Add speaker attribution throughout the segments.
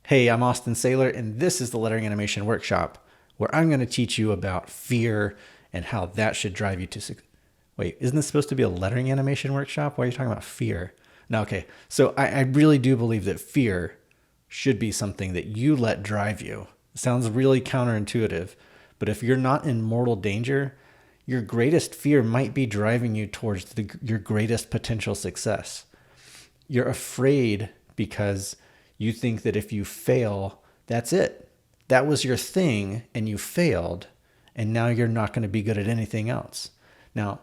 Speaker 1: Hey, I'm Austin Saylor, and this is the Lettering Animation Workshop, where I'm going to teach you about fear and how that should drive you to success. Wait, isn't this supposed to be a lettering animation workshop? Why are you talking about fear? No, okay. So I really do believe that fear should be something that you let drive you. It sounds really counterintuitive, but if you're not in mortal danger, your greatest fear might be driving you towards your greatest potential success. You're afraid because you think that if you fail, that's it. That was your thing and you failed, and now you're not going to be good at anything else. Now,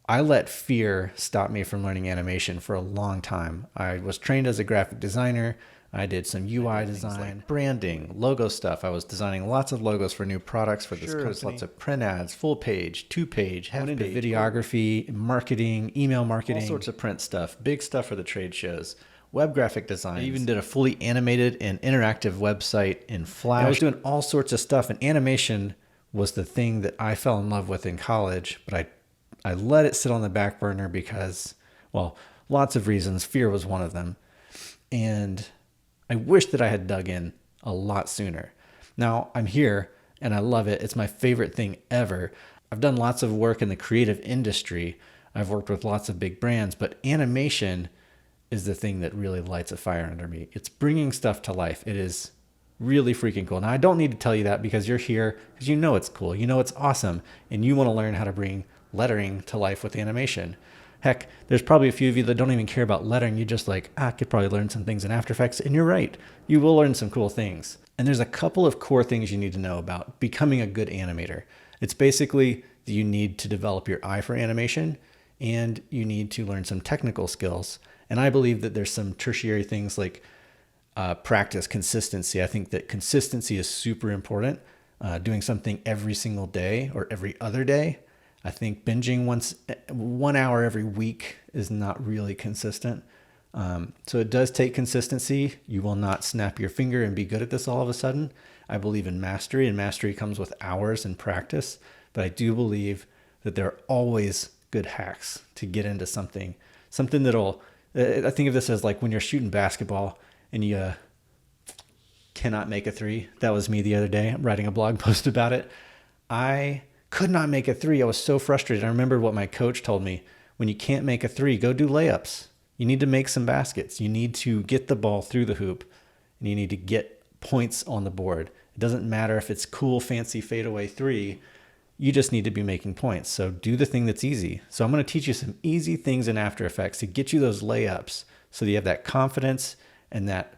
Speaker 1: I let fear stop me from learning animation for a long time. I was trained as a graphic designer. I did some UI design, like branding, logo stuff. I was designing lots of logos for new products for this company. Lots of print ads, full page, 2-page, half page, videography, marketing, email marketing, all sorts of print stuff, big stuff for the trade shows, web graphic design. I even did a fully animated and interactive website in Flash. I was doing all sorts of stuff, and animation was the thing that I fell in love with in college, but I let it sit on the back burner because, well, lots of reasons. Fear was one of them. And I wish that I had dug in a lot sooner. Now I'm here and I love it. It's my favorite thing ever. I've done lots of work in the creative industry. I've worked with lots of big brands, but animation is the thing that really lights a fire under me. It's bringing stuff to life. It is really freaking cool. Now I don't need to tell you that because you're here because you know it's cool. You know it's awesome. And you want to learn how to bring lettering to life with animation. Heck, there's probably a few of you that don't even care about lettering. You just like, I could probably learn some things in After Effects. And you're right. You will learn some cool things. And there's a couple of core things you need to know about becoming a good animator. It's basically that you need to develop your eye for animation and you need to learn some technical skills. And I believe that there's some tertiary things like practice, consistency. I think that consistency is super important. Doing something every single day or every other day. I think binging 1 hour every week is not really consistent. So it does take consistency. You will not snap your finger and be good at this all of a sudden. I believe in mastery, and mastery comes with hours and practice. But I do believe that there are always good hacks to get into something that'll, I think of this as like when you're shooting basketball and you cannot make a three. That was me the other day. I'm writing a blog post about it. I could not make a three. I was so frustrated. I remember what my coach told me. When you can't make a three, go do layups. You need to make some baskets. You need to get the ball through the hoop and you need to get points on the board. It doesn't matter if it's cool, fancy fadeaway three. You just need to be making points. So do the thing that's easy. So I'm going to teach you some easy things in After Effects to get you those layups so that you have that confidence and that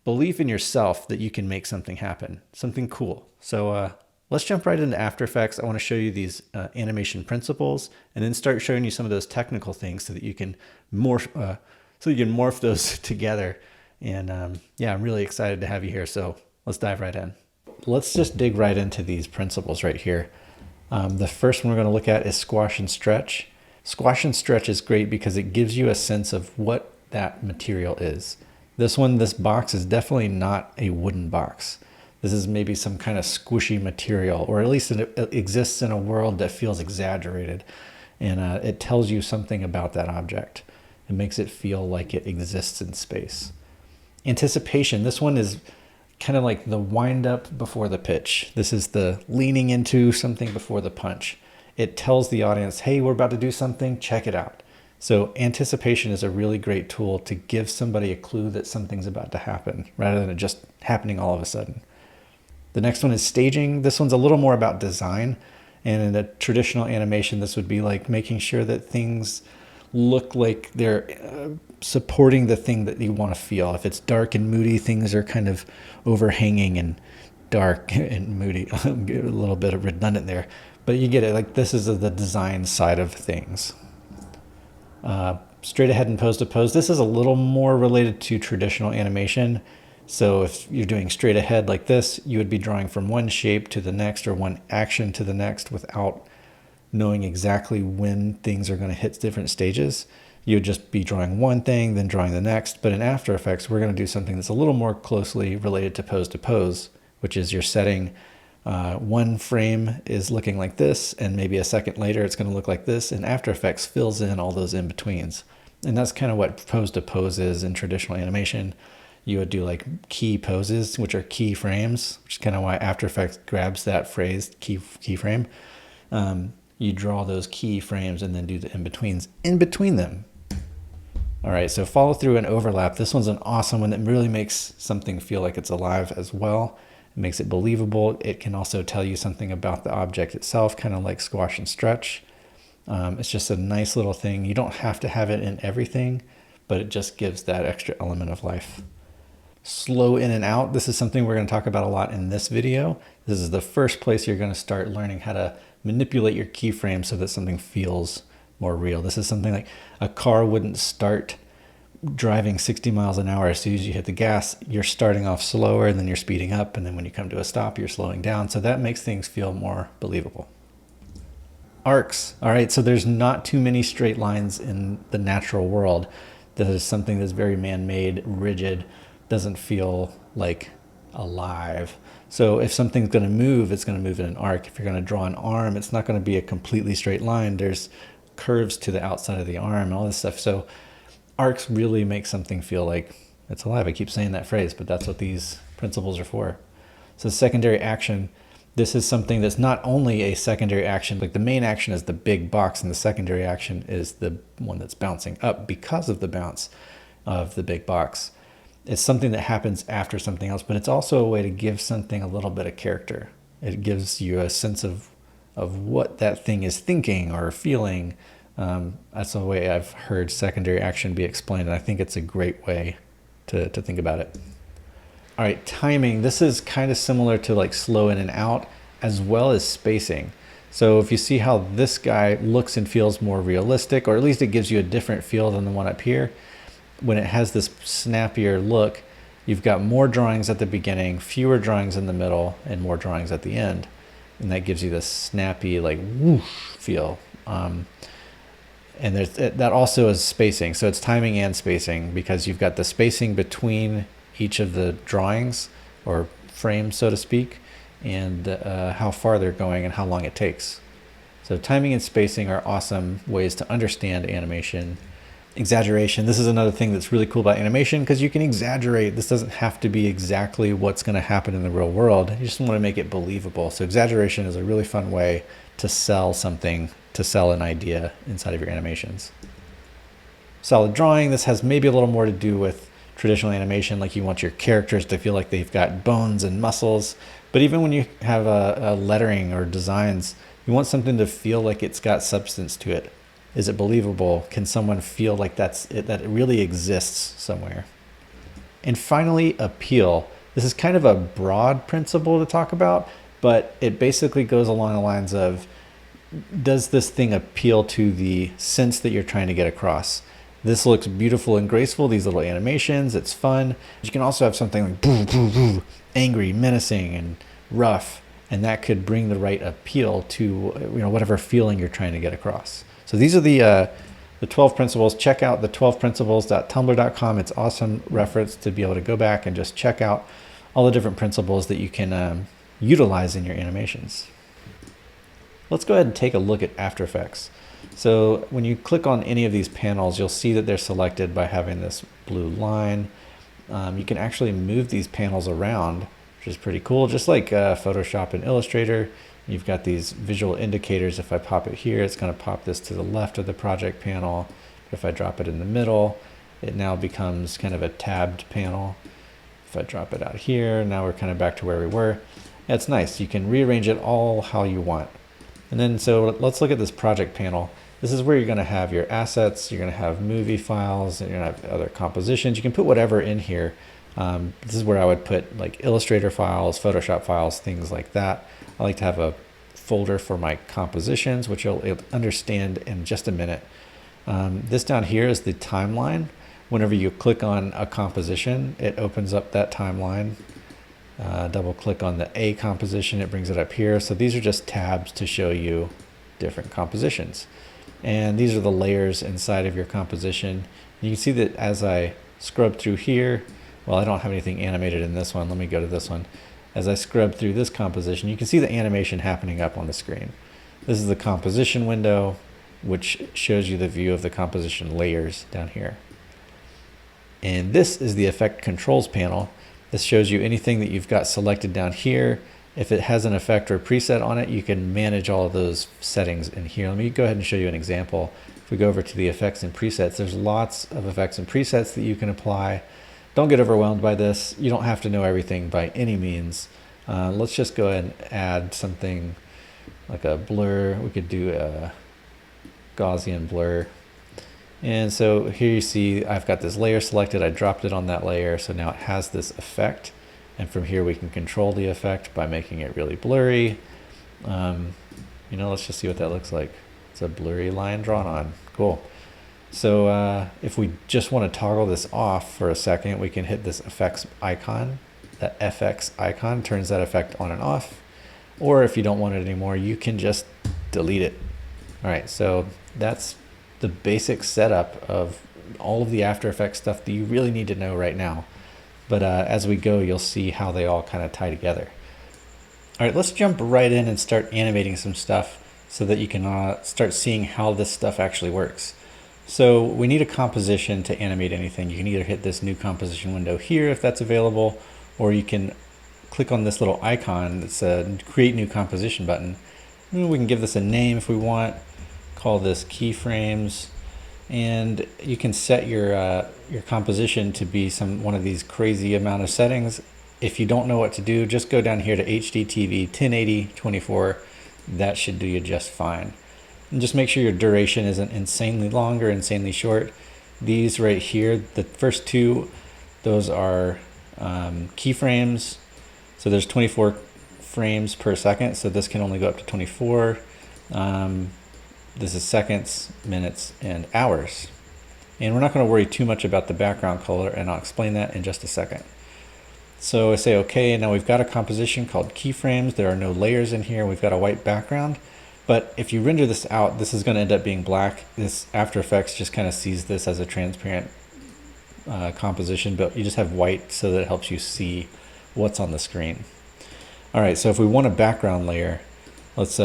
Speaker 1: belief in yourself that you can make something happen, something cool. So let's jump right into After Effects. I want to show you these animation principles and then start showing you some of those technical things so that you can morph those together. And yeah, I'm really excited to have you here. So let's dive right in. Let's just dig right into these principles right here. The first one we're going to look at is squash and stretch. Squash and stretch is great because it gives you a sense of what that material is. This box is definitely not a wooden box. This is maybe some kind of squishy material, or at least it exists in a world that feels exaggerated. And it tells you something about that object. It makes it feel like it exists in space. Anticipation. This one is kind of like the wind up before the pitch. This is the leaning into something before the punch. It tells the audience, hey, we're about to do something, check it out. So anticipation is a really great tool to give somebody a clue that something's about to happen rather than it just happening all of a sudden. The next one is staging. This one's a little more about design. And in a traditional animation, this would be like making sure that things look like they're supporting the thing that you want to feel. If it's dark and moody, things are kind of overhanging and dark and moody. A little bit of redundant there, but you get it. Like this is the design side of things. Straight ahead and pose to pose. This is a little more related to traditional animation. So if you're doing straight ahead like this, you would be drawing from one shape to the next or one action to the next without knowing exactly when things are going to hit different stages. You would just be drawing one thing, then drawing the next. But in After Effects, we're going to do something that's a little more closely related to pose, which is you're setting one frame is looking like this, and maybe a second later it's going to look like this, and After Effects fills in all those in-betweens. And that's kind of what pose to pose is in traditional animation. you would do like key poses, which are keyframes, which is kind of why After Effects grabs that phrase, keyframe. You draw those keyframes and then do the in-betweens in between them. All right, so follow through and overlap. This one's an awesome one that really makes something feel like it's alive as well. It makes it believable. It can also tell you something about the object itself, kind of like squash and stretch. It's just a nice little thing. You don't have to have it in everything, but it just gives that extra element of life. Slow in and out. This is something we're going to talk about a lot in this video. This is the first place you're going to start learning how to manipulate your keyframe so that something feels more real. This is something like a car wouldn't start driving 60 miles an hour as soon as you hit the gas. You're starting off slower and then you're speeding up, and then when you come to a stop you're slowing down, so that makes things feel more believable. Arcs. All right, so there's not too many straight lines in the natural world. That is something that's very man-made, rigid, doesn't feel like alive. So if something's going to move, it's going to move in an arc. If you're going to draw an arm, it's not going to be a completely straight line. There's curves to the outside of the arm and all this stuff. So arcs really make something feel like it's alive. I keep saying that phrase, but that's what these principles are for. So secondary action, this is something that's not only a secondary action, like the main action is the big box and the secondary action is the one that's bouncing up because of the bounce of the big box. It's something that happens after something else, but it's also a way to give something a little bit of character. It gives you a sense of what that thing is thinking or feeling. That's the way I've heard secondary action be explained, and I think it's a great way to think about it. All right, timing. This is kind of similar to like slow in and out, as well as spacing. So if you see how this guy looks and feels more realistic, or at least it gives you a different feel than the one up here, when it has this snappier look, you've got more drawings at the beginning, fewer drawings in the middle, and more drawings at the end. And that gives you this snappy, like whoosh feel. And that also is spacing. So it's timing and spacing, because you've got the spacing between each of the drawings or frames, so to speak, and how far they're going and how long it takes. So timing and spacing are awesome ways to understand animation. Exaggeration. This is another thing that's really cool about animation, because you can exaggerate. This doesn't have to be exactly what's going to happen in the real world. You just want to make it believable. So exaggeration is a really fun way to sell something, to sell an idea inside of your animations. Solid drawing. This has maybe a little more to do with traditional animation, like you want your characters to feel like they've got bones and muscles. But even when you have a lettering or designs, you want something to feel like it's got substance to it. Is it believable? Can someone feel like that it really exists somewhere? And finally, appeal. This is kind of a broad principle to talk about, but it basically goes along the lines of, does this thing appeal to the sense that you're trying to get across? This looks beautiful and graceful, these little animations, it's fun. You can also have something like boo, boo, boo, angry, menacing, and rough, and that could bring the right appeal to whatever feeling you're trying to get across. So these are the 12 principles. Check out the 12principles.tumblr.com. It's awesome reference to be able to go back and just check out all the different principles that you can utilize in your animations. Let's go ahead and take a look at After Effects. So when you click on any of these panels, you'll see that they're selected by having this blue line. You can actually move these panels around, which is pretty cool. Just like Photoshop and Illustrator, you've got these visual indicators. If I pop it here, it's going to pop this to the left of the project panel. If I drop it in the middle, it now becomes kind of a tabbed panel. If I drop it out here, now we're kind of back to where we were. That's nice. You can rearrange it all how you want. And then, so let's look at this project panel. This is where you're going to have your assets. You're going to have movie files, and you're going to have other compositions. You can put whatever in here. This is where I would put like Illustrator files, Photoshop files, things like that. I like to have a folder for my compositions, which you'll understand in just a minute. This down here is the timeline. Whenever you click on a composition, it opens up that timeline. Double click on the A composition, it brings it up here. So these are just tabs to show you different compositions. And these are the layers inside of your composition. You can see that as I scrub through here, well, I don't have anything animated in this one. Let me go to this one. As I scrub through this composition, you can see the animation happening up on the screen. This is the composition window, which shows you the view of the composition layers down here. And this is the effect controls panel. This shows you anything that you've got selected down here. If it has an effect or preset on it, you can manage all of those settings in here. Let me go ahead and show you an example. If we go over to the effects and presets, there's lots of effects and presets that you can apply. Don't get overwhelmed by this. You don't have to know everything by any means. Let's just go ahead and add something like a blur. We could do a Gaussian blur. And so here you see I've got this layer selected. I dropped it on that layer, so now it has this effect. And from here we can control the effect by making it really blurry. Let's just see what that looks like. It's a blurry line drawn on. Cool. So if we just want to toggle this off for a second, we can hit this effects icon. That FX icon turns that effect on and off. Or if you don't want it anymore, you can just delete it. All right, so that's the basic setup of all of the After Effects stuff that you really need to know right now. But as we go, you'll see how they all kind of tie together. All right, let's jump right in and start animating some stuff so that you can start seeing how this stuff actually works. So we need a composition to animate anything. You can either hit this new composition window here if that's available, or you can click on this little icon that's a create new composition button. We can give this a name if we want, call this keyframes, and you can set your composition to be one of these crazy amount of settings. If you don't know what to do, just go down here to HDTV 1080 24. That should do you just fine. And just make sure your duration isn't insanely long or insanely short. These right here, the first two, those are keyframes. So there's 24 frames per second, so this can only go up to 24. This is seconds, minutes, and hours. And we're not going to worry too much about the background color, and I'll explain that in just a second. So I say okay, and now we've got a composition called keyframes. There are no layers in here. We've got a white background. But if you render this out, this is going to end up being black. This After Effects just kind of sees this as a transparent composition, but you just have white so that it helps you see what's on the screen. All right, so if we want a background layer, let's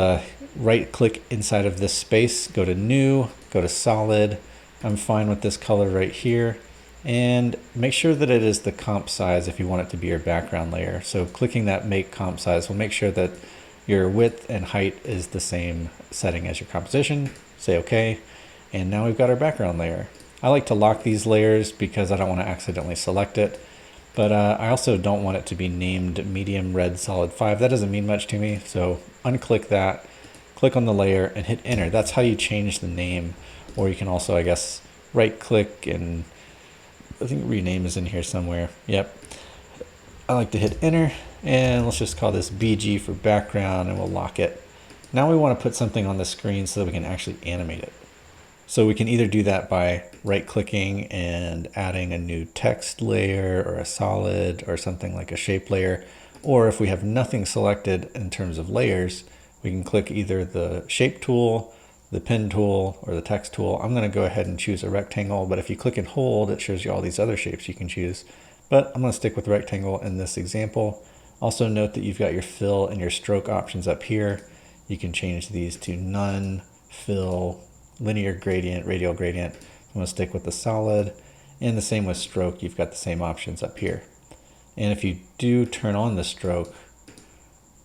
Speaker 1: right click inside of this space, go to new, go to solid. I'm fine with this color right here, and make sure that it is the comp size if you want it to be your background layer. So clicking that make comp size will make sure that your width and height is the same setting as your composition. Say okay, and now we've got our background layer. I like to lock these layers because I don't want to accidentally select it, but I also don't want it to be named medium red solid 5. That doesn't mean much to me, so unclick that, click on the layer and hit enter. That's how you change the name. Or you can also, I guess, right click and I think rename is in here somewhere. Yep. I like to hit enter, and let's just call this BG for background, and we'll lock it. Now we want to put something on the screen so that we can actually animate it. So we can either do that by right clicking and adding a new text layer or a solid or something like a shape layer. Or if we have nothing selected in terms of layers, we can click either the shape tool, the pen tool, or the text tool. I'm going to go ahead and choose a rectangle, but if you click and hold, it shows you all these other shapes you can choose. But I'm going to stick with rectangle in this example. Also note that you've got your fill and your stroke options up here. You can change these to none, fill, linear gradient, radial gradient. I'm going to stick with the solid, and the same with stroke. You've got the same options up here. And if you do turn on the stroke,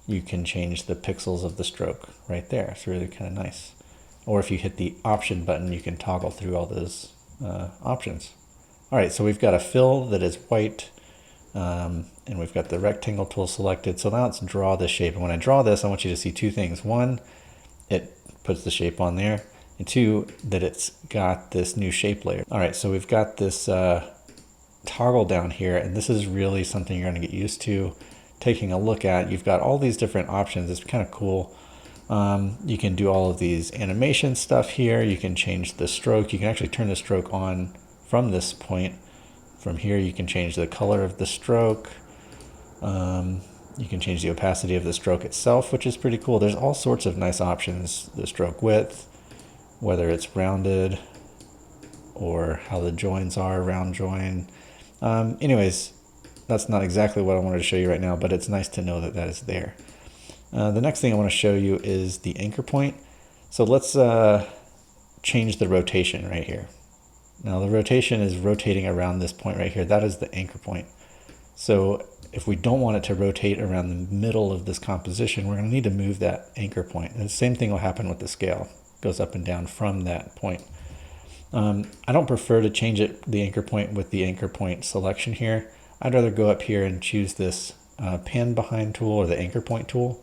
Speaker 1: you can change the pixels of the stroke right there. It's really kind of nice. Or if you hit the option button, you can toggle through all those options. All right, so we've got a fill that is white, and we've got the rectangle tool selected. So now let's draw this shape. And when I draw this, I want you to see two things. One, it puts the shape on there. And two, that it's got this new shape layer. All right, so we've got this toggle down here, and this is really something you're going to get used to taking a look at. You've got all these different options. It's kind of cool. You can do all of these animation stuff here. You can change the stroke. You can actually turn the stroke on from this point. From here, you can change the color of the stroke. You can change the opacity of the stroke itself, which is pretty cool. There's all sorts of nice options. The stroke width, whether it's rounded or how the joins are, round join. Anyways, that's not exactly what I wanted to show you right now, but it's nice to know that that is there. The next thing I want to show you is the anchor point. So let's change the rotation right here. Now the rotation is rotating around this point right here. That is the anchor point. So if we don't want it to rotate around the middle of this composition, we're going to need to move that anchor point. And the same thing will happen with the scale. It goes up and down from that point. I don't prefer to change the anchor point with the anchor point selection here. I'd rather go up here and choose this pan behind tool or the anchor point tool.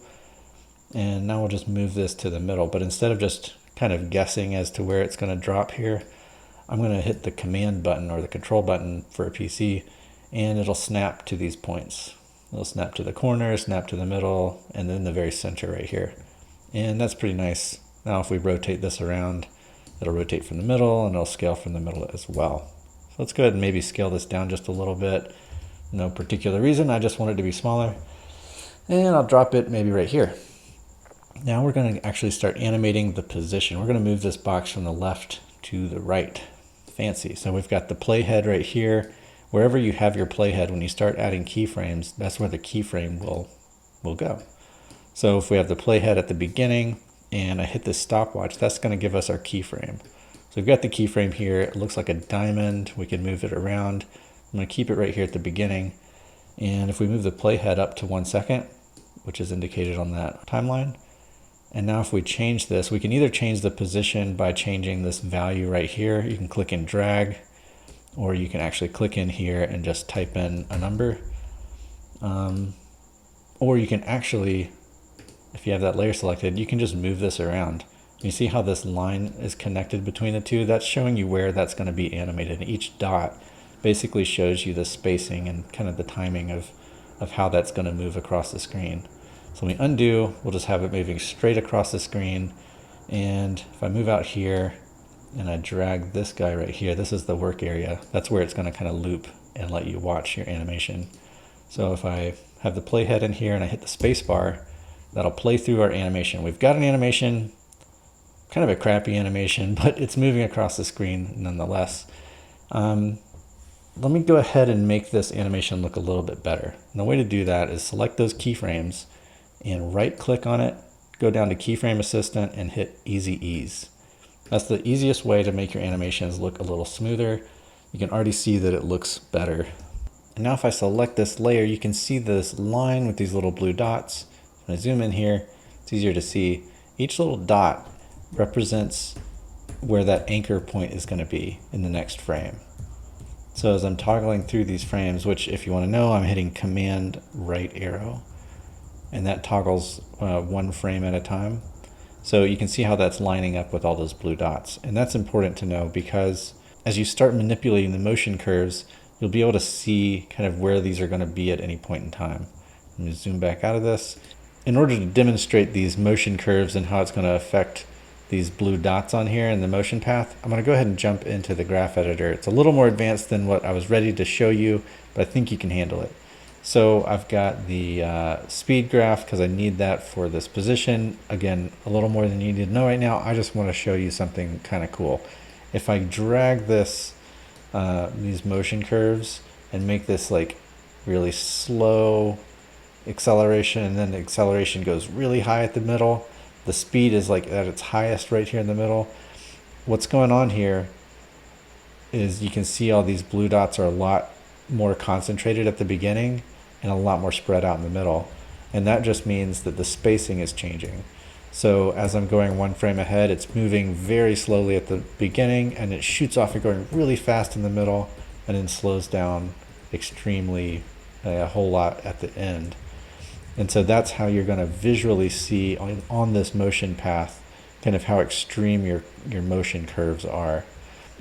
Speaker 1: And now we'll just move this to the middle. But instead of just kind of guessing as to where it's going to drop here, I'm going to hit the command button or the control button for a PC, and it'll snap to these points. It'll snap to the corner, snap to the middle, and then the very center right here. And that's pretty nice. Now if we rotate this around, it'll rotate from the middle and it'll scale from the middle as well. So let's go ahead and maybe scale this down just a little bit. No particular reason, I just want it to be smaller. And I'll drop it maybe right here. Now we're going to actually start animating the position. We're going to move this box from the left to the right. Fancy. So we've got the playhead right here. Wherever you have your playhead, when you start adding keyframes, that's where the keyframe will go. So if we have the playhead at the beginning and I hit this stopwatch, that's going to give us our keyframe. So we've got the keyframe here. It looks like a diamond. We can move it around. I'm going to keep it right here at the beginning. And if we move the playhead up to 1 second, which is indicated on that timeline, and now if we change this, we can either change the position by changing this value right here. You can click and drag, or you can actually click in here and just type in a number. Or you can actually, if you have that layer selected, you can just move this around. You see how this line is connected between the two? That's showing you where that's going to be animated. And each dot basically shows you the spacing and kind of the timing of how that's going to move across the screen. So when we undo, we'll just have it moving straight across the screen. And if I move out here and I drag this guy right here, this is the work area. That's where it's going to kind of loop and let you watch your animation. So if I have the playhead in here and I hit the space bar, that'll play through our animation. We've got an animation, kind of a crappy animation, but it's moving across the screen nonetheless. Let me go ahead and make this animation look a little bit better. And the way to do that is select those keyframes and right click on it, go down to Keyframe Assistant and hit Easy Ease. That's the easiest way to make your animations look a little smoother. You can already see that it looks better. And now if I select this layer, you can see this line with these little blue dots. When I zoom in here, it's easier to see. Each little dot represents where that anchor point is going to be in the next frame. So as I'm toggling through these frames, which if you want to know, I'm hitting Command right arrow, and that toggles 1 frame at a time. So you can see how that's lining up with all those blue dots. And that's important to know because as you start manipulating the motion curves, you'll be able to see kind of where these are going to be at any point in time. Let me zoom back out of this. In order to demonstrate these motion curves and how it's going to affect these blue dots on here in the motion path, I'm going to go ahead and jump into the graph editor. It's a little more advanced than what I was ready to show you, but I think you can handle it. So I've got the speed graph because I need that for this position. Again, a little more than you need to know right now. I just want to show you something kind of cool. If I drag this, these motion curves and make this like really slow acceleration, and then the acceleration goes really high at the middle, the speed is like at its highest right here in the middle. What's going on here is you can see all these blue dots are a lot more concentrated at the beginning and a lot more spread out in the middle. And that just means that the spacing is changing. So as I'm going 1 frame ahead, it's moving very slowly at the beginning and it shoots off and going really fast in the middle and then slows down extremely, a whole lot at the end. And so that's how you're going to visually see on this motion path kind of how extreme your motion curves are.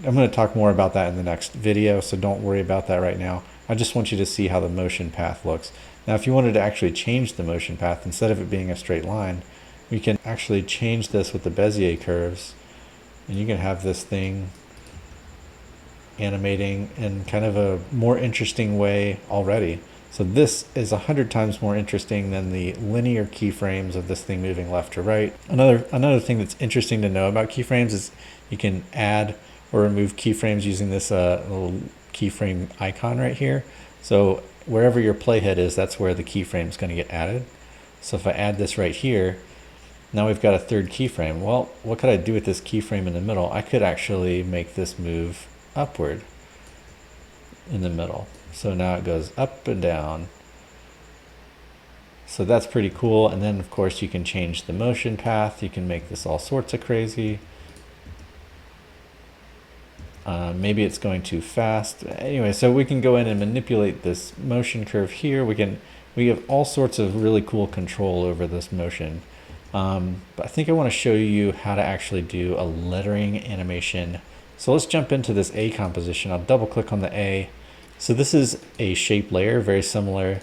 Speaker 1: I'm going to talk more about that in the next video, so don't worry about that right now. I just want you to see how the motion path looks. Now, if you wanted to actually change the motion path, instead of it being a straight line, we can actually change this with the Bezier curves, and you can have this thing animating in kind of a more interesting way already. So this is 100 times more interesting than the linear keyframes of this thing moving left to right. Another thing that's interesting to know about keyframes is you can add or remove keyframes using this little keyframe icon right here. So wherever your playhead is, that's where the keyframe is going to get added. So if I add this right here, now we've got a 3rd keyframe. Well, what could I do with this keyframe in the middle? I could actually make this move upward in the middle. So now it goes up and down. So that's pretty cool. And then of course you can change the motion path. You can make this all sorts of crazy. Maybe it's going too fast. Anyway, so we can go in and manipulate this motion curve here. We have all sorts of really cool control over this motion. But I think I want to show you how to actually do a lettering animation. So let's jump into this A composition. I'll double click on the A. So this is a shape layer, very similar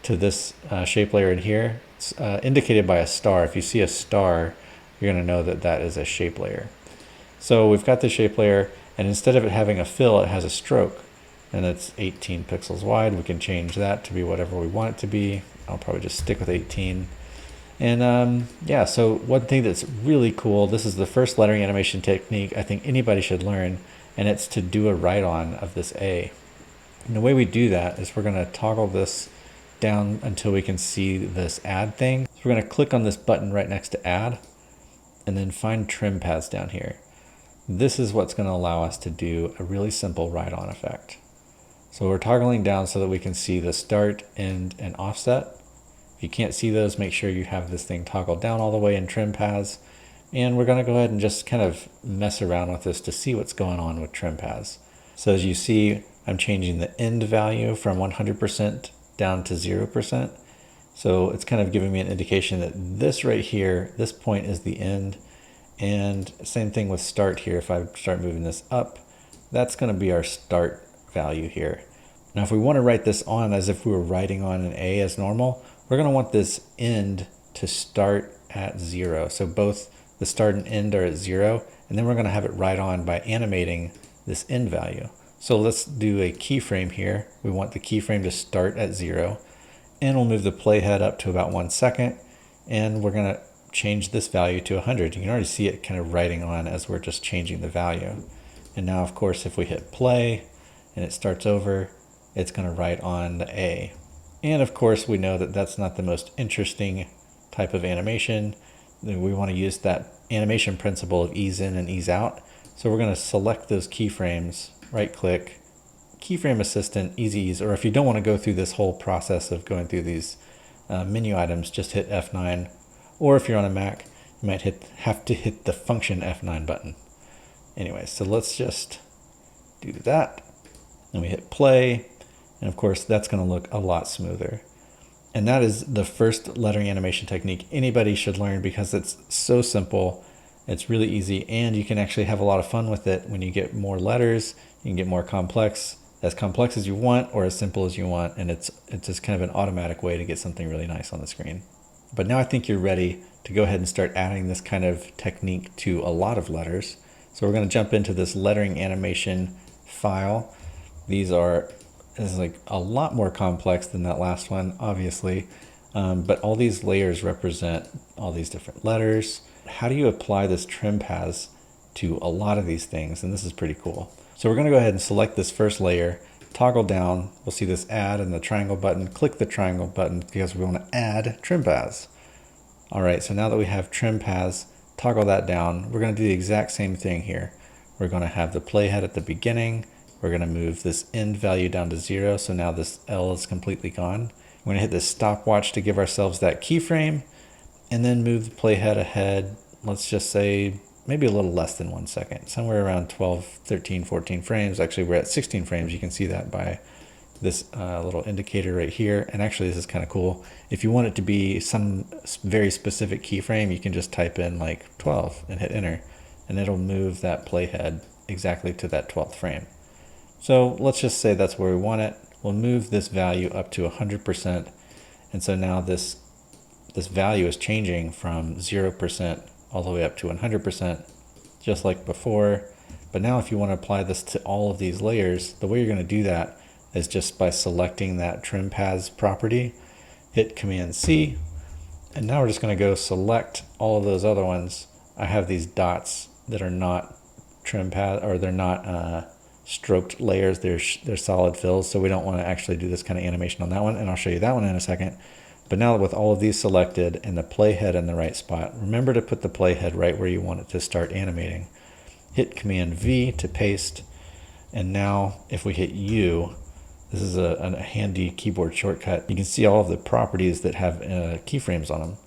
Speaker 1: to this shape layer in here. It's indicated by a star. If you see a star, you're going to know that that is a shape layer. So we've got the shape layer, and instead of it having a fill, it has a stroke. And it's 18 pixels wide. We can change that to be whatever we want it to be. I'll probably just stick with 18. And yeah, so one thing that's really cool, this is the first lettering animation technique I think anybody should learn, and it's to do a write-on of this A. And the way we do that is we're going to toggle this down until we can see this add thing. So we're going to click on this button right next to add, and then find trim paths down here. This is what's going to allow us to do a really simple write-on effect. So we're toggling down so that we can see the start, end, and offset. If you can't see those, make sure you have this thing toggled down all the way in trim paths. And we're going to go ahead and just kind of mess around with this to see what's going on with trim paths. So as you see, I'm changing the end value from 100% down to 0%. So it's kind of giving me an indication that this right here, this point is the end. And same thing with start here. If I start moving this up, that's going to be our start value here. Now, if we want to write this on as if we were writing on an A as normal, we're going to want this end to start at 0. So both the start and end are at 0, and then we're going to have it write on by animating this end value. So let's do a keyframe here. We want the keyframe to start at 0, and we'll move the playhead up to about 1 second, and we're going to change this value to 100. You can already see it kind of writing on as we're just changing the value. And now, of course, if we hit play and it starts over, it's going to write on the A. And of course, we know that that's not the most interesting type of animation. We want to use that animation principle of ease in and ease out. So we're going to select those keyframes, right click, keyframe assistant, easy ease, or if you don't want to go through this whole process of going through these menu items, just hit F9. Or if you're on a Mac, you might have to hit the function F9 button. Anyway, so let's just do that. And we hit play. And of course, that's going to look a lot smoother. And that is the first lettering animation technique anybody should learn because it's so simple. It's really easy, and you can actually have a lot of fun with it. When you get more letters, you can get more complex as you want or as simple as you want. And it's just kind of an automatic way to get something really nice on the screen. But now I think you're ready to go ahead and start adding this kind of technique to a lot of letters. So we're going to jump into this lettering animation file. This is like a lot more complex than that last one, obviously. But all these layers represent all these different letters. How do you apply this trim paths to a lot of these things? And this is pretty cool. So we're going to go ahead and select this first layer, toggle down. We'll see this add and the triangle button. Click the triangle button because we want to add trim paths. All right, so now that we have trim paths, toggle that down. We're going to do the exact same thing here. We're going to have the playhead at the beginning. We're going to move this end value down to 0. So now this L is completely gone. We're going to hit this stopwatch to give ourselves that keyframe and then move the playhead ahead. Let's just say maybe a little less than 1 second, somewhere around 12, 13, 14 frames. Actually, we're at 16 frames. You can see that by this little indicator right here. And actually, this is kind of cool. If you want it to be some very specific keyframe, you can just type in like 12 and hit enter, and it'll move that playhead exactly to that 12th frame. So let's just say that's where we want it. We'll move this value up to 100%. And so now this value is changing from 0% all the way up to 100%, just like before. But now if you want to apply this to all of these layers, the way you're going to do that is just by selecting that trim paths property, hit Command C, and now we're just going to go select all of those other ones. I have these dots that are not trim path, or they're not stroked layers, they're solid fills, so we don't want to actually do this kind of animation on that one, and I'll show you that one in a second. But now with all of these selected and the playhead in the right spot, remember to put the playhead right where you want it to start animating. Hit Command V to paste. And now if we hit U, this is a handy keyboard shortcut. You can see all of the properties that have keyframes on them.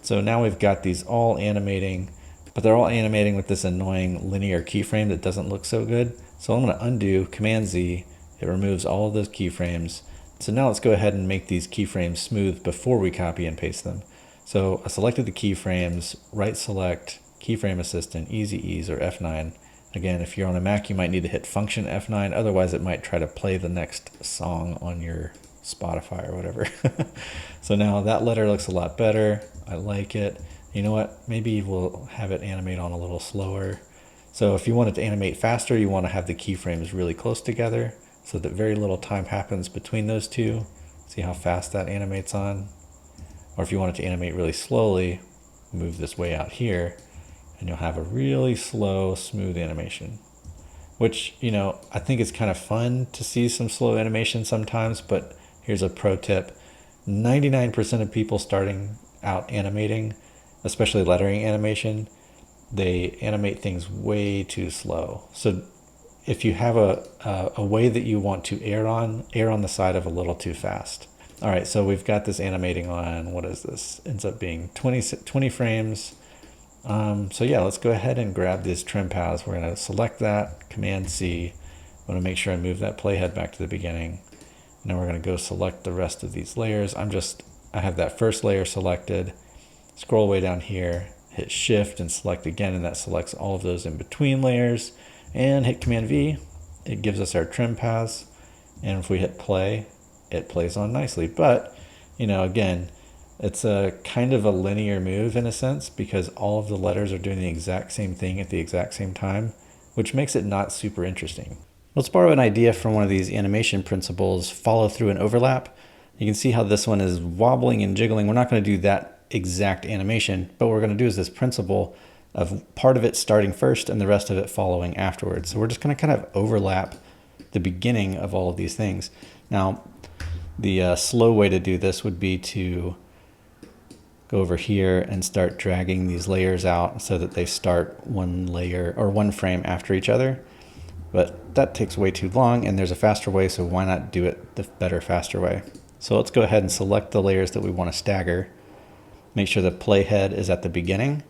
Speaker 1: So now we've got these all animating, but they're all animating with this annoying linear keyframe that doesn't look so good. So I'm going to undo, Command Z, it removes all of those keyframes. So now let's go ahead and make these keyframes smooth before we copy and paste them. So I selected the keyframes, right select, Keyframe Assistant, Easy Ease, or F9. Again, if you're on a Mac, you might need to hit Function F9, otherwise it might try to play the next song on your Spotify or whatever. So now that letter looks a lot better. I like it. You know what? Maybe we'll have it animate on a little slower. So if you want it to animate faster, you want to have the keyframes really close together so that very little time happens between those two. See how fast that animates on? Or if you want it to animate really slowly, move this way out here, and you'll have a really slow, smooth animation. Which, you know, I think it's kind of fun to see some slow animation sometimes, but here's a pro tip. 99% of people starting out animating, especially lettering animation, they animate things way too slow. So if you have a way that you want to err on the side of a little too fast. All right, so we've got this animating on, what is this? Ends up being 20 frames. So yeah, let's go ahead and grab these trim paths. We're gonna select that, Command C. I wanna make sure I move that playhead back to the beginning. And then we're gonna go select the rest of these layers. I have that first layer selected, scroll way down here, hit Shift and select again, and that selects all of those in between layers. And hit Command V, it gives us our trim paths. And if we hit play, it plays on nicely. But, you know, again, it's a kind of a linear move in a sense because all of the letters are doing the exact same thing at the exact same time, which makes it not super interesting. Let's borrow an idea from one of these animation principles, follow through and overlap. You can see how this one is wobbling and jiggling. We're not going to do that exact animation, but what we're going to do is this principle of part of it starting first and the rest of it following afterwards. So we're just going to kind of overlap the beginning of all of these things. Now, the slow way to do this would be to go over here and start dragging these layers out so that they start one layer or one frame after each other. But that takes way too long, and there's a faster way, so why not do it the better, faster way? So let's go ahead and select the layers that we want to stagger. Make sure the playhead is at the beginning,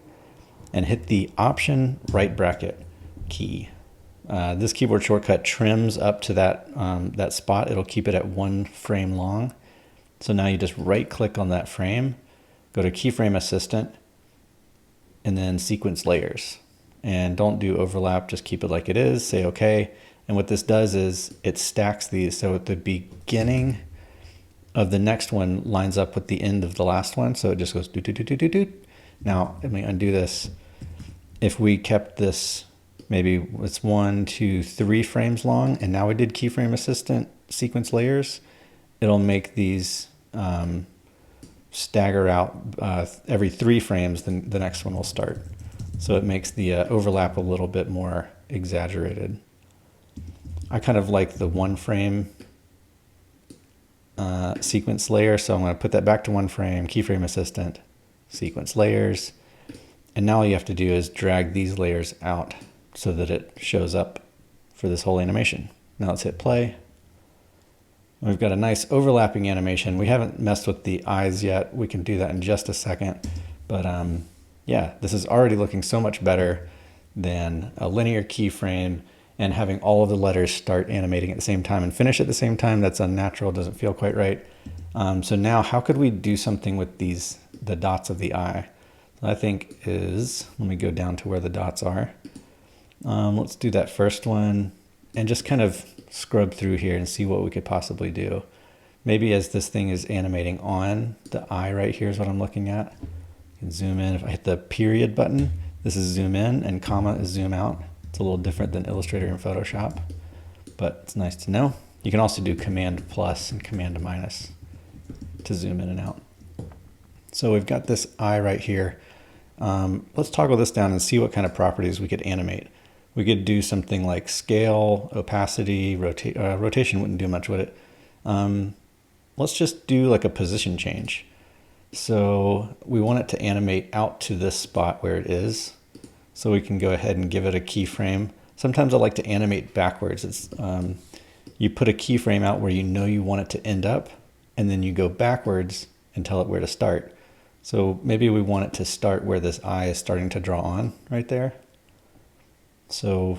Speaker 1: and hit the Option right bracket key. This keyboard shortcut trims up to that spot. It'll keep it at one frame long. So now you just right click on that frame, go to Keyframe Assistant, and then Sequence Layers. And don't do overlap, just keep it like it is, say okay. And what this does is it stacks these so at the beginning of the next one lines up with the end of the last one. So it just goes doot, doot, doot, doot, doot, doot. Now, let me undo this. If we kept this, maybe it's 1, 2, 3 frames long, and now we did Keyframe Assistant Sequence Layers, it'll make these stagger out every 3 frames, then the next one will start. So it makes the overlap a little bit more exaggerated. I kind of like the 1 frame sequence layer, so I'm going to put that back to 1 frame, Keyframe Assistant, Sequence Layers, and now all you have to do is drag these layers out so that it shows up for this whole animation. Now let's hit play. We've got a nice overlapping animation. We haven't messed with the eyes yet. We can do that in just a second. But yeah, this is already looking so much better than a linear keyframe and having all of the letters start animating at the same time and finish at the same time. That's unnatural, doesn't feel quite right. So now how could we do something with the dots of the eye? I think is, let me go down to where the dots are. Let's do that first one and just kind of scrub through here and see what we could possibly do. Maybe as this thing is animating on, the eye right here is what I'm looking at. You can zoom in. If I hit the period button, this is zoom in and comma is zoom out. It's a little different than Illustrator and Photoshop, but it's nice to know. You can also do Command plus and Command minus to zoom in and out. So we've got this eye right here. Let's toggle this down and see what kind of properties we could animate. We could do something like scale, opacity, rotation wouldn't do much with it. Let's just do like a position change. So we want it to animate out to this spot where it is. So we can go ahead and give it a keyframe Sometimes I like to animate backwards. You put a keyframe out where you know you want it to end up, and then you go backwards and tell it where to start. So maybe we want it to start where this eye is starting to draw on right there. So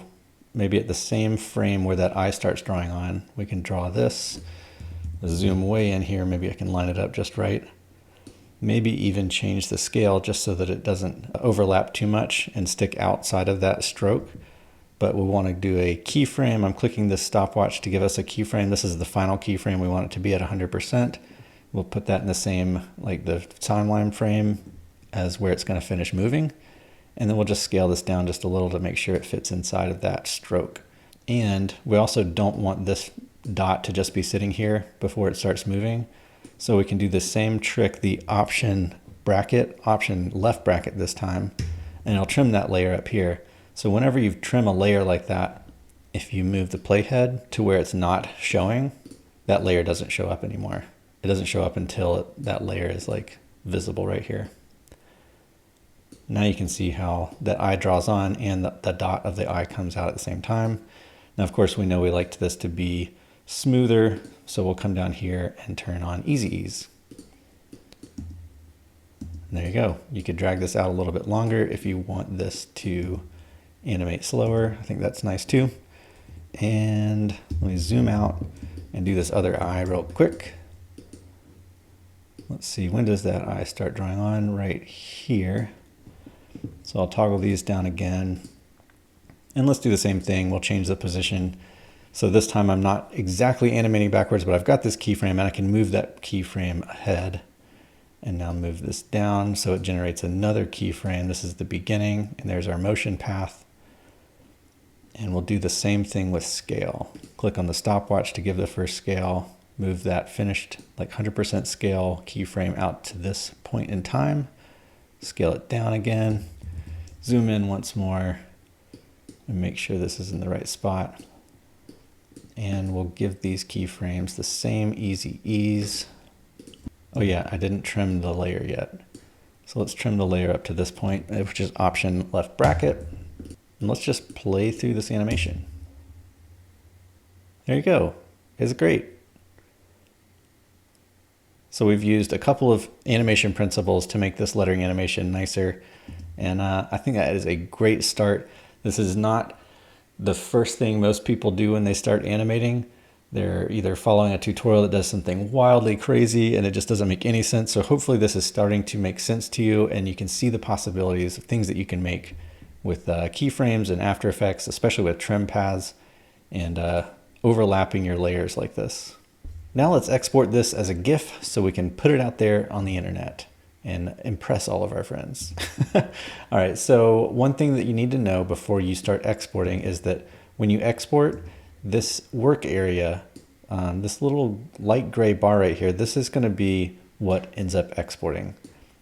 Speaker 1: maybe at the same frame where that eye starts drawing on, we can draw this. Zoom way in here, maybe I can line it up just right. Maybe even change the scale just so that it doesn't overlap too much and stick outside of that stroke. But we want to do a keyframe. I'm clicking this stopwatch to give us a keyframe. This is the final keyframe. We want it to be at 100%. We'll put that in the same, like the timeline frame as where it's going to finish moving. And then we'll just scale this down just a little to make sure it fits inside of that stroke. And we also don't want this dot to just be sitting here before it starts moving. So we can do the same trick, the option left bracket this time, and I'll trim that layer up here. So whenever you trim a layer like that, if you move the playhead to where it's not showing, that layer doesn't show up anymore. It doesn't show up until that layer is like visible right here. Now you can see how that eye draws on and the dot of the eye comes out at the same time. Now, of course, we know we liked this to be smoother, so we'll come down here and turn on Easy Ease. And there you go. You could drag this out a little bit longer if you want this to animate slower. I think that's nice too. And let me zoom out and do this other eye real quick. Let's see, when does that eye start drawing on? Right here. So I'll toggle these down again. And let's do the same thing. We'll change the position. So this time I'm not exactly animating backwards, but I've got this keyframe and I can move that keyframe ahead. And now move this down so it generates another keyframe. This is the beginning, and there's our motion path. And we'll do the same thing with scale. Click on the stopwatch to give the first scale. Move that finished like 100% scale keyframe out to this point in time. Scale it down again. Zoom in once more and make sure this is in the right spot. And we'll give these keyframes the same easy ease. Oh yeah, I didn't trim the layer yet. So let's trim the layer up to this point, which is option left bracket. And let's just play through this animation. There you go. It's great. So we've used a couple of animation principles to make this lettering animation nicer. And I think that is a great start. This is not the first thing most people do when they start animating. They're either following a tutorial that does something wildly crazy and it just doesn't make any sense. So hopefully this is starting to make sense to you and you can see the possibilities of things that you can make with keyframes and After Effects, especially with trim paths and overlapping your layers like this. Now let's export this as a GIF so we can put it out there on the internet and impress all of our friends. All right, so one thing that you need to know before you start exporting is that when you export, this work area, this little light gray bar right here, this is going to be what ends up exporting.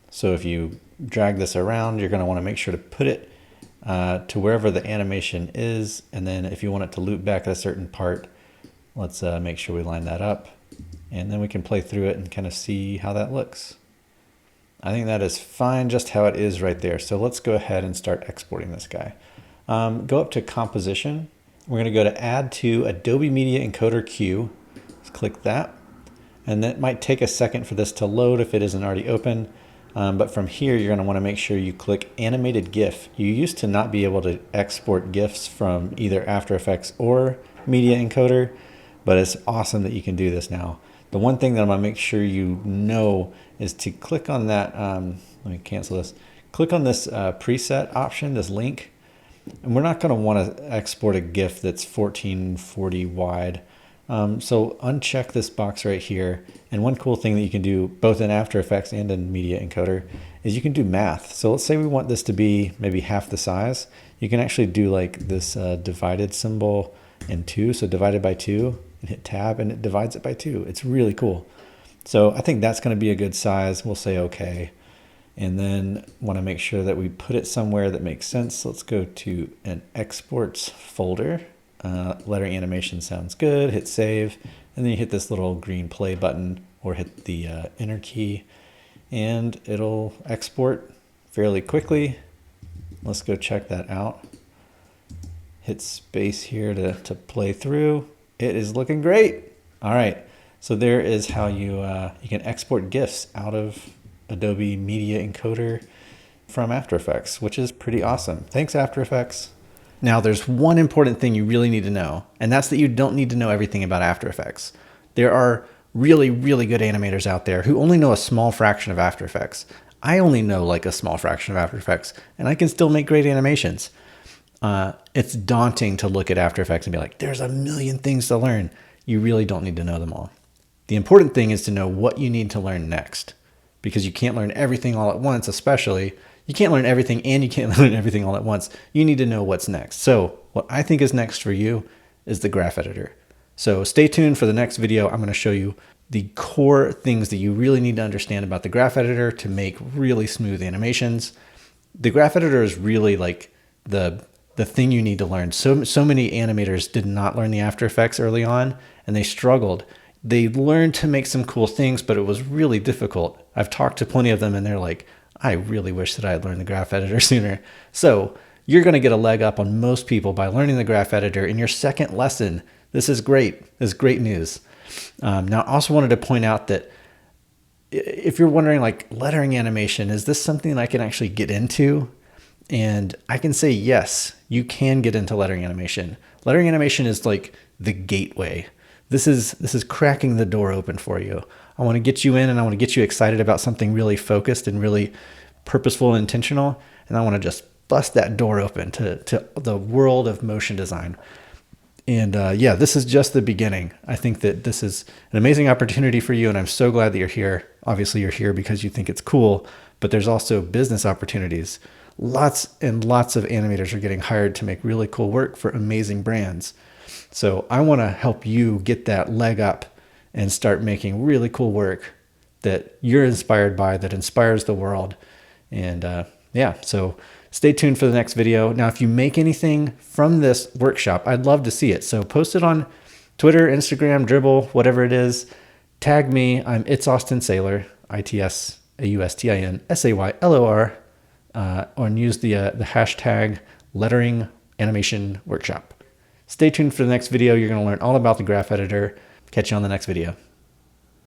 Speaker 1: So if you drag this around, you're going to want to make sure to put it to wherever the animation is. And then if you want it to loop back at a certain part, let's make sure we line that up. And then we can play through it and kind of see how that looks. I think that is fine just how it is right there. So let's go ahead and start exporting this guy. Go up to Composition. We're going to go to Add to Adobe Media Encoder Queue. Let's click that. And that might take a second for this to load if it isn't already open. But from here, you're going to want to make sure you click Animated GIF. You used to not be able to export GIFs from either After Effects or Media Encoder, but it's awesome that you can do this now. The one thing that I'm going to make sure you know is to click on that, let me cancel this, click on this preset option, this link, and we're not going to want to export a GIF that's 1440 wide. So uncheck this box right here. And one cool thing that you can do both in After Effects and in Media Encoder is you can do math. So let's say we want this to be maybe half the size. You can actually do like this divided symbol in 2, so divided by 2, and hit tab and it divides it by 2. It's really cool. So I think that's going to be a good size. We'll say okay. And then want to make sure that we put it somewhere that makes sense. Let's go to an exports folder. Lettering animation sounds good. Hit save. And then you hit this little green play button or hit the enter key and it'll export fairly quickly. Let's go check that out. Hit space here to play through. It is looking great. All right. So there is how you can export GIFs out of Adobe Media Encoder from After Effects, which is pretty awesome. Thanks, After Effects. Now, there's one important thing you really need to know, and that's that you don't need to know everything about After Effects. There are really, really good animators out there who only know a small fraction of After Effects. I only know like a small fraction of After Effects, and I can still make great animations. It's daunting to look at After Effects and be like, there's a million things to learn. You really don't need to know them all. The important thing is to know what you need to learn next, because you can't learn everything all at once, especially. You can't learn everything and you can't learn everything all at once. You need to know what's next. So what I think is next for you is the graph editor. So stay tuned for the next video. I'm going to show you the core things that you really need to understand about the graph editor to make really smooth animations. The graph editor is really like the thing you need to learn. So many animators did not learn the After Effects early on, and they struggled. They learned to make some cool things, but it was really difficult. I've talked to plenty of them, and they're like, I really wish that I had learned the graph editor sooner. So you're going to get a leg up on most people by learning the graph editor in your second lesson. This is great. This is great news. Now, I also wanted to point out that if you're wondering, like, lettering animation, is this something that I can actually get into? And I can say, yes, you can get into lettering animation. Lettering animation is like the gateway. This is cracking the door open for you. I want to get you in, and I want to get you excited about something really focused and really purposeful and intentional. And I want to just bust that door open to the world of motion design. And yeah, this is just the beginning. I think that this is an amazing opportunity for you, and I'm so glad that you're here. Obviously, you're here because you think it's cool, but there's also business opportunities. Lots and lots of animators are getting hired to make really cool work for amazing brands. So I want to help you get that leg up and start making really cool work that you're inspired by, that inspires the world. And yeah, so stay tuned for the next video. Now, if you make anything from this workshop, I'd love to see it. So post it on Twitter, Instagram, Dribbble, whatever it is. Tag me. I'm It's Austin Saylor, ITSAUSTINSAYLOR, or use the hashtag lettering animation workshop. Stay tuned for the next video. You're going to learn all about the graph editor. Catch you on the next video.